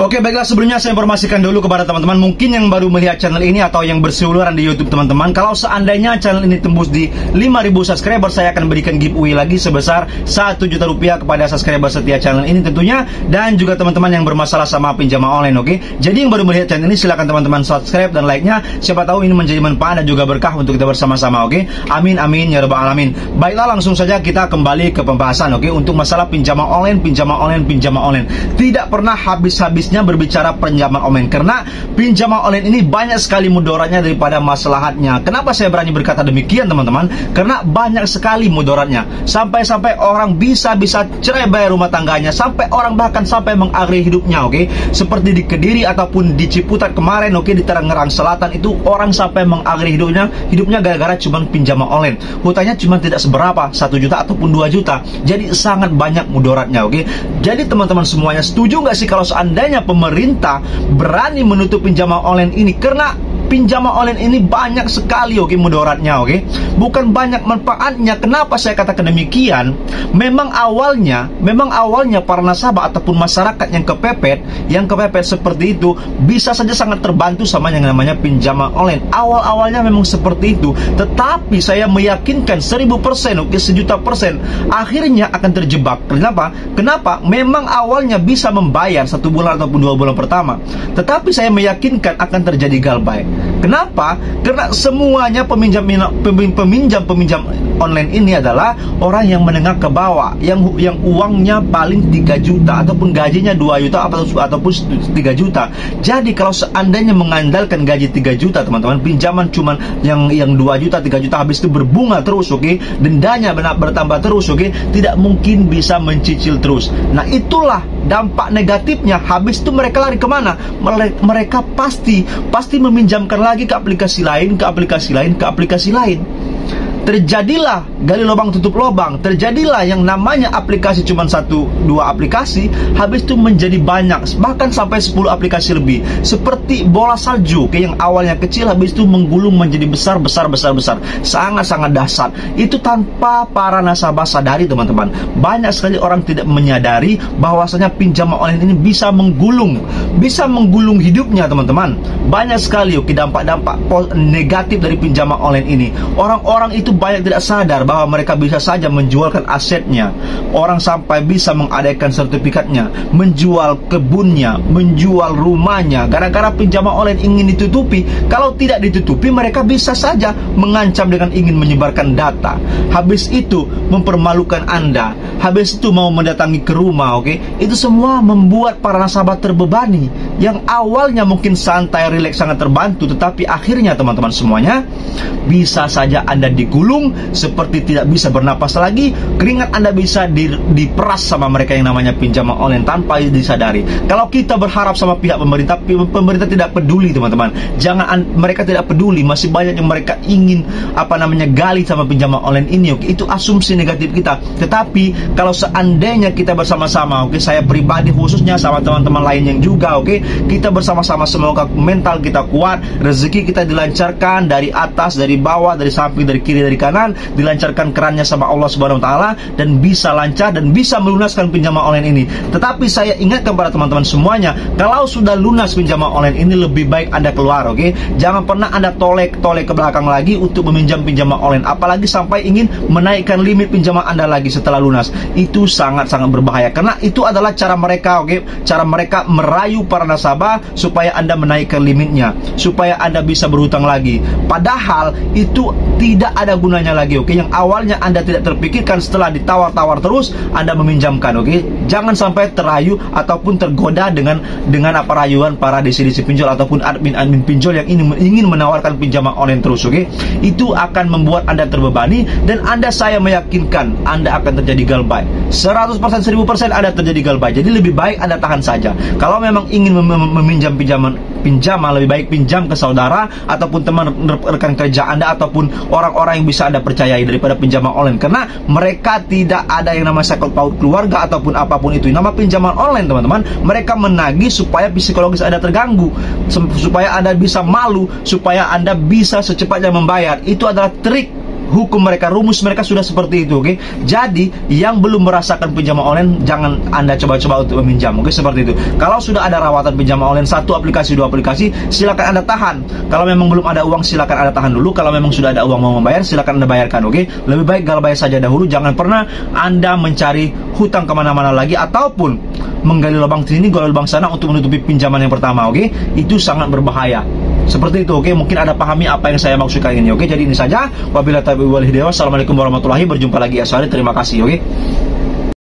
Oke, baiklah, sebelumnya saya informasikan dulu kepada teman-teman mungkin yang baru melihat channel ini atau yang berseliweran di YouTube teman-teman. Kalau seandainya channel ini tembus di 5.000 subscriber, saya akan berikan giveaway lagi sebesar 1 juta rupiah kepada subscriber setia channel ini tentunya, dan juga teman-teman yang bermasalah sama pinjaman online. Oke, jadi yang baru melihat channel ini silakan teman-teman subscribe dan like-nya. Siapa tahu ini menjadi manfaat dan juga berkah untuk kita bersama-sama. Oke, amin amin ya rabbal alamin. Baiklah, langsung saja kita kembali ke pembahasan. Oke, untuk masalah pinjaman online. Tidak pernah habis-habisnya berbicara pinjaman online, karena pinjaman online ini banyak sekali mudaratnya daripada maslahatnya. Kenapa saya berani berkata demikian teman-teman? Karena banyak sekali mudaratnya, sampai-sampai orang bisa cerai bayar rumah tangganya, sampai orang bahkan sampai mengakhiri hidupnya. Oke, seperti di Kediri ataupun di Ciputat kemarin. Oke, di Tangerang Selatan itu orang sampai mengakhiri hidupnya gara-gara cuma pinjaman online. Hutangnya cuma tidak seberapa, 1 juta ataupun 2 juta. Jadi sangat banyak mudaratnya. Oke, jadi teman-teman semuanya setuju nggak sih kalau seandainya pemerintah berani menutup pinjaman online ini? Karena pinjaman online ini banyak sekali mudaratnya. Bukan banyak manfaatnya. Kenapa saya katakan demikian? Memang awalnya para nasabah ataupun masyarakat yang kepepet seperti itu bisa saja sangat terbantu sama yang namanya pinjaman online. Awal-awalnya memang seperti itu, tetapi saya meyakinkan 1000%, sejuta persen akhirnya akan terjebak. Kenapa? Memang awalnya bisa membayar 1 bulan ataupun 2 bulan pertama, tetapi saya meyakinkan akan terjadi galbay. Kenapa? Karena semuanya peminjam online ini adalah orang yang menengah ke bawah, yang uangnya paling 3 juta ataupun gajinya 2 juta ataupun 3 juta. Jadi kalau seandainya mengandalkan gaji 3 juta teman-teman, pinjaman cuman yang 2 juta 3 juta, habis itu berbunga terus, dendanya bertambah terus, tidak mungkin bisa mencicil terus. Nah, itulah dampak negatifnya. Habis itu mereka lari kemana? Mereka pasti meminjamkan lagi ke aplikasi lain. Terjadilah gali lubang tutup lubang. Terjadilah yang namanya aplikasi cuma 1-2 aplikasi, habis itu menjadi banyak, bahkan sampai 10 aplikasi lebih. Seperti bola salju, yang awalnya kecil habis itu menggulung menjadi besar. Sangat-sangat dahsyat. Itu tanpa para nasabah sadari teman-teman. Banyak sekali orang tidak menyadari bahwasanya pinjaman online ini bisa menggulung hidupnya teman-teman. Banyak sekali dampak-dampak negatif dari pinjaman online ini. Orang-orang itu banyak tidak sadar bahwa mereka bisa saja menjualkan asetnya. Orang sampai bisa mengadakan sertifikatnya, menjual kebunnya, menjual rumahnya, gara-gara pinjaman online ingin ditutupi. Kalau tidak ditutupi, mereka bisa saja mengancam dengan ingin menyebarkan data. Habis itu mempermalukan Anda. Habis itu mau mendatangi ke rumah. Itu semua membuat para nasabah terbebani. Yang awalnya mungkin santai, rileks, sangat terbantu, tetapi akhirnya teman-teman semuanya bisa saja Anda digulung, seperti tidak bisa bernapas lagi. Keringat Anda bisa diperas sama mereka yang namanya pinjaman online tanpa disadari. Kalau kita berharap sama pihak pemerintah tidak peduli teman-teman. Mereka tidak peduli. Masih banyak yang mereka ingin gali sama pinjaman online ini. Itu asumsi negatif kita. Tetapi kalau seandainya kita bersama-sama, saya pribadi khususnya sama teman-teman lain yang juga, kita bersama-sama, semoga mental kita kuat, rezeki kita dilancarkan dari atas, dari bawah, dari samping, dari kiri, dari kanan, dilancarkan kerannya sama Allah Subhanahu wa taala, dan bisa lancar dan bisa melunaskan pinjaman online ini. Tetapi saya ingatkan kepada teman-teman semuanya, kalau sudah lunas pinjaman online ini, lebih baik Anda keluar. Jangan pernah Anda tolek ke belakang lagi untuk meminjam pinjaman online, apalagi sampai ingin menaikkan limit pinjaman Anda lagi setelah lunas. Itu sangat-sangat berbahaya, karena itu adalah cara mereka, cara mereka merayu para nasabah supaya Anda menaikkan limitnya, supaya Anda bisa berhutang lagi. Padahal itu tidak ada gunanya lagi. Yang awalnya Anda tidak terpikirkan, setelah ditawar-tawar terus Anda meminjamkan. Jangan sampai terayu ataupun tergoda dengan rayuan para DC pinjol ataupun admin pinjol yang ingin menawarkan pinjaman online terus. Itu akan membuat Anda terbebani, dan saya meyakinkan Anda akan terjadi galbay. 100%, 1000% Anda terjadi galbay. Jadi lebih baik Anda tahan saja. Kalau memang ingin meminjam pinjaman, lebih baik pinjam ke saudara ataupun teman rekan kerja Anda ataupun orang-orang yang bisa Anda percayai daripada pinjaman online, karena mereka tidak ada yang namanya sakit paut keluarga ataupun apapun itu. Nama pinjaman online teman-teman, mereka menagih supaya psikologis Anda terganggu, supaya Anda bisa malu, supaya Anda bisa secepatnya membayar. Itu adalah trik hukum mereka, rumus mereka sudah seperti itu, oke? Jadi yang belum merasakan pinjaman online, jangan Anda coba-coba untuk meminjam, oke? Seperti itu. Kalau sudah ada rawatan pinjaman online 1 aplikasi, 2 aplikasi, silakan Anda tahan. Kalau memang belum ada uang, silakan Anda tahan dulu. Kalau memang sudah ada uang mau membayar, silakan Anda bayarkan, oke? Lebih baik gal bayar saja dahulu. Jangan pernah Anda mencari hutang kemana-mana lagi, ataupun menggali lubang sini, gali lubang sana untuk menutupi pinjaman yang pertama, oke? Itu sangat berbahaya. Seperti itu, oke? Mungkin Anda pahami apa yang saya maksudkan ini, oke? Jadi ini saja. Wabillahi taufiq wal hidayah. Wassalamualaikum warahmatullahi wabarakatuh. Berjumpa lagi esok hari. Terima kasih, oke?